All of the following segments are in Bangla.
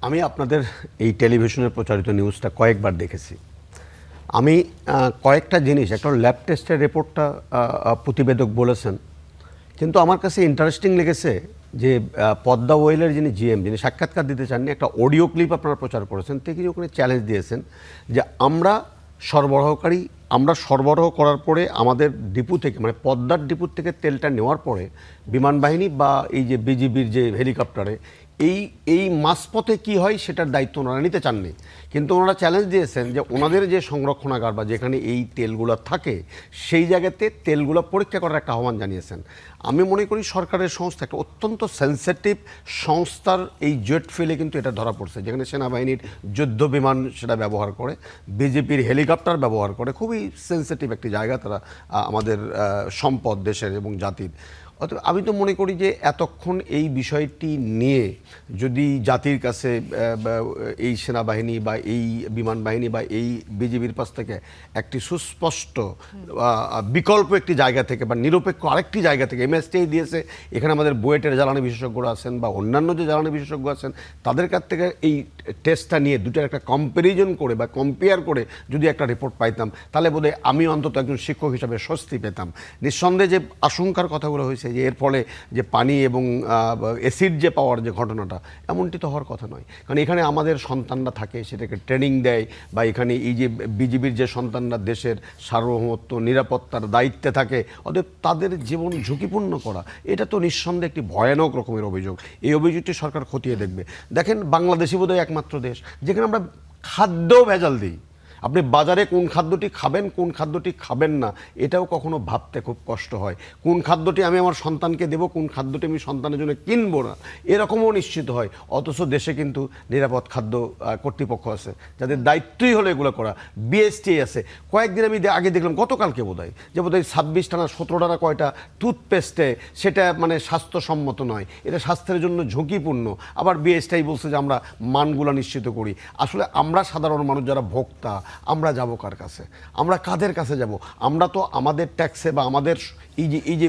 আমি আপনাদের এই টেলিভিশনের প্রচারিত নিউজটা কয়েকবার দেখেছি। আমি কয়েকটা জিনিস, একটা ল্যাব টেস্টের রিপোর্টটা প্রতিবেদক বলেছেন, কিন্তু আমার কাছে ইন্টারেস্টিং লেগেছে যে পদ্মা ওয়েলের যিনি জিএম, যিনি সাক্ষাৎকার দিতে চাননি, একটা অডিও ক্লিপ আপনারা প্রচার করেছেন। তিনি ওখানে চ্যালেঞ্জ দিয়েছেন যে আমরা সরবরাহ করার পরে আমাদের ডিপু থেকে, মানে পদ্মার ডিপুর থেকে তেলটা নেওয়ার পরে বিমান বাহিনী বা এই যে বিজিবির যে হেলিকপ্টারে এই মাঝপথে কি হয় সেটার দায়িত্ব ওনারা নিতে চাননি। কিন্তু ওনারা চ্যালেঞ্জ দিয়েছেন যে ওনাদের যে সংরক্ষণাগার বা যেখানে এই তেলগুলো থাকে সেই জায়গাতে তেলগুলো পরীক্ষা করার একটা আহ্বান জানিয়েছেন। আমি মনে করি সরকারের সংস্থা, একটা অত্যন্ত সেন্সিটিভ সংস্থার এই জেট ফিলে কিন্তু এটা ধরা পড়ছে, যেখানে সেনাবাহিনীর যুদ্ধ বিমান সেটা ব্যবহার করে, বিজেপির হেলিকপ্টার ব্যবহার করে। খুবই সেন্সিটিভ একটি জায়গা, তারা আমাদের সম্পদ দেশের এবং জাতির। অতএব আমি তো মনে করি যে এতক্ষণ এই বিষয়টি নিয়ে যদি জাতির কাছে এই সেনাবাহিনী বা এই বিমান বাহিনী বা এই বিজিবির পাশ থেকে একটি সুস্পষ্ট বিকল্প একটি জায়গা থেকে বা নিরপেক্ষ আরেকটি জায়গা থেকে, এমএসটিআই দিয়েছে, এখানে আমাদের বুয়েটের জ্বালানি বিশেষজ্ঞরা আছেন বা অন্যান্য যে জ্বালানি বিশেষজ্ঞ আছেন, তাদের কাছ থেকে এই টেস্টটা নিয়ে দুটার একটা কম্প্যারিজন করে বা কম্পেয়ার করে যদি একটা রিপোর্ট পাইতাম, তাহলে বোধহয় আমিও অন্তত একজন শিক্ষক হিসাবে স্বস্তি পেতাম। নিঃসন্দেহে যে আশঙ্কার কথাগুলো হয়েছে যে এর ফলে যে পানি এবং অ্যাসিড যে পাওয়ার যে ঘটনাটা, এমনটি তো হওয়ার কথা নয়। কারণ এখানে আমাদের সন্তানরা থাকে, সেটাকে ট্রেনিং দেয়, বা এখানে এই যে বিজিবির যে সন্তানরা দেশের সার্বভৌমত্ব নিরাপত্তার দায়িত্বে থাকে, অতএব তাদের জীবন ঝুঁকিপূর্ণ করা, এটা তো নিঃসন্দেহে একটি ভয়ানক রকমের অভিযোগ। এই অভিযোগটি সরকার খতিয়ে দেখবে। দেখেন, বাংলাদেশই বোধহয় একমাত্র দেশ যেখানে আমরা খাদ্যও ভেজাল দিই। আপনি বাজারে কোন খাদ্যটি খাবেন, কোন খাদ্যটি খাবেন না, এটাও কখনো ভাবতে খুব কষ্ট হয়। কোন খাদ্যটি আমি আমার সন্তানকে দেবো, কোন খাদ্যটি আমি সন্তানের জন্য কিনবো না, এরকমও নিশ্চিত হয়। অথচ দেশে কিন্তু নিরাপদ খাদ্য কর্তৃপক্ষ আছে যাদের দায়িত্বই হলো এগুলো করা। বিএসটি আছে। কয়েকদিন আমি আগে দেখলাম, গতকালকে বোধহয়, যে বোধহয় 26টা না 17টা না কয়টা টুথপেস্টে সেটা মানে স্বাস্থ্যসম্মত নয়, এটা স্বাস্থ্যের জন্য ঝুঁকিপূর্ণ। আবার বিএসটিআই বলছে যে আমরা মানগুলো নিশ্চিত করি। আসলে আমরা সাধারণ মানুষ যারা ভোক্তা, আমরা যাব কার কাছে? আমরা কাদের কাছে যাব? আমরা তো আমাদের ট্যাক্সে বা আমাদের এই যে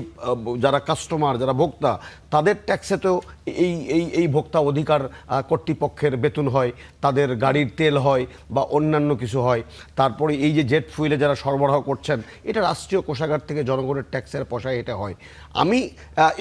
যারা কাস্টমার, যারা ভোক্তা, তাদের ট্যাক্সে তো এই ভোক্তা অধিকার কর্তৃপক্ষের বেতন হয়, তাদের গাড়ির তেল হয় বা অন্যান্য কিছু হয়। তারপরে এই যে জেট ফুয়েলে যারা সরবরাহ করছেন, এটা রাষ্ট্রীয় কোষাগার থেকে জনগণের ট্যাক্সের পয়সায় এটা হয়। আমি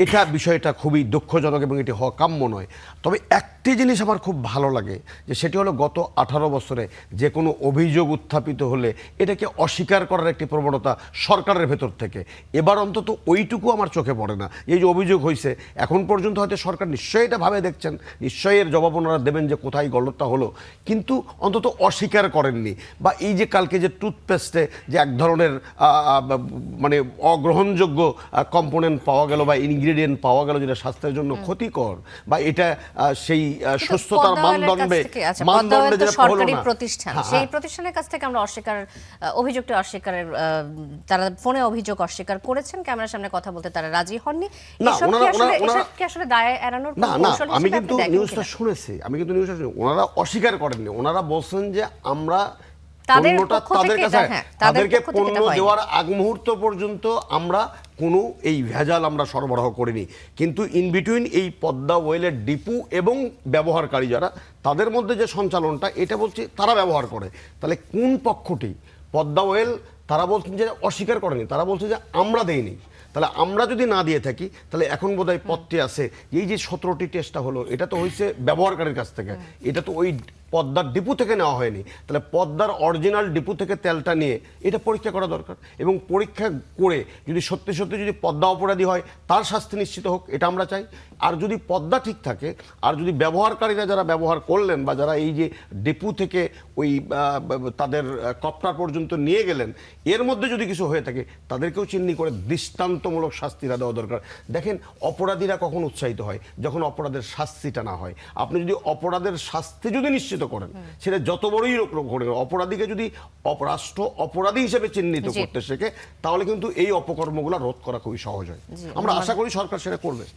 এটা বিষয়টা খুবই দুঃখজনক এবং এটি হওয়া কাম্য নয়। তবে একটি জিনিস আমার খুব ভালো লাগে, যে সেটি হলো গত 18 বছরে যে কোনো অভিযোগ উত্থাপিত হলে এটাকে অস্বীকার করার একটি প্রবণতা সরকারের ভেতর থেকে। এবার অন্তত ওইটুকু আমার চোখে পড়ে না। এই যে অভিযোগ হয়েছে, এখন পর্যন্ত হয়তো সরকার নিশ্চয়ই এটা ভাবে দেখছেন, নিশ্চয়ই এর জবাব ওনারা দেবেন যে কোথায় গলতটা হলো, কিন্তু অন্তত অস্বীকার করেননি। বা এই যে কালকে যে টুথপেস্টে যে এক ধরনের মানে অগ্রহণযোগ্য কম্পোনেন্ট পাওয়া গেল বা ইনগ্রেডিয়েন্ট পাওয়া গেল যেটা স্বাস্থ্যের জন্য ক্ষতিকর, বা এটা সেই সুস্থতার মানদণ্ডে যেটা সরকারি প্রতিষ্ঠান, সেই প্রতিষ্ঠানের কাছ থেকে আমরা অভিযোগটি অস্বীকারের, তারা ফোনে অভিযোগ অস্বীকার করেছেন, ক্যামেরার সামনে কথা বলতে তারা রাজি হননি। আসলে দায় এড়ানোর না না, আমি কিন্তু নিউজটা শুনেছি, ওনারা অস্বীকার করেননি। ওনারা বলছেন যে আমরা তাদেরকে পণ্য দেওয়ার আগ মুহূর্ত পর্যন্ত আমরা কোনো এই ভেজাল আমরা সরবরাহ করিনি। কিন্তু ইন বিটুইন এই পদ্মা ওয়েলের ডিপু এবং ব্যবহারকারী যারা, তাদের মধ্যে যে সঞ্চালনটা, এটা বলছে তারা ব্যবহার করে। তাহলে কোন পক্ষটি? পদ্মা ওয়েল তারা বলছেন যে অস্বীকার করেনি, তারা বলছে যে আমরা দেইনি। তাহলে আমরা যদি না দিয়ে থাকি, তাহলে এখন বোধহয় পথটি আছে। এই যে 17টি টেস্টটা হলো, এটা তো হয়েছে ব্যবহারকারীর কাছ থেকে, এটা তো ওই পদ্মার ডিপু থেকে নেওয়া হয়নি। তাহলে পদ্মার অরিজিনাল ডিপু থেকে তেলটা নিয়ে এটা পরীক্ষা করা দরকার, এবং পরীক্ষা করে যদি সত্যি সত্যি যদি পদ্মা অপরাধী হয়, তার শাস্তি নিশ্চিত হোক, এটা আমরা চাই। আর যদি পদ্মা ঠিক থাকে, আর যদি ব্যবহারকারীরা যারা ব্যবহার করলেন বা যারা এই যে ডিপু থেকে ওই তাদের কপ্টার পর্যন্ত নিয়ে গেলেন, এর মধ্যে যদি কিছু হয়ে থাকে, তাদেরকেও চিহ্নিত করে দৃষ্টান্তমূলক শাস্তিটা দেওয়া দরকার। দেখেন, অপরাধীরা কখন উৎসাহিত হয়? যখন অপরাধের শাস্তিটা না হয়। আপনি যদি অপরাধের শাস্তি যদি নিশ্চিত করেন, সেটা যত বড়ই ঘটে, অপরাধীকে যদি রাষ্ট্র অপরাধী হিসেবে চিহ্নিত করতে শেখে, তাহলে কিন্তু এই অপকর্মগুলো রোধ করা খুবই সহজ হয়। আমরা আশা করি সরকার সেটা করবে।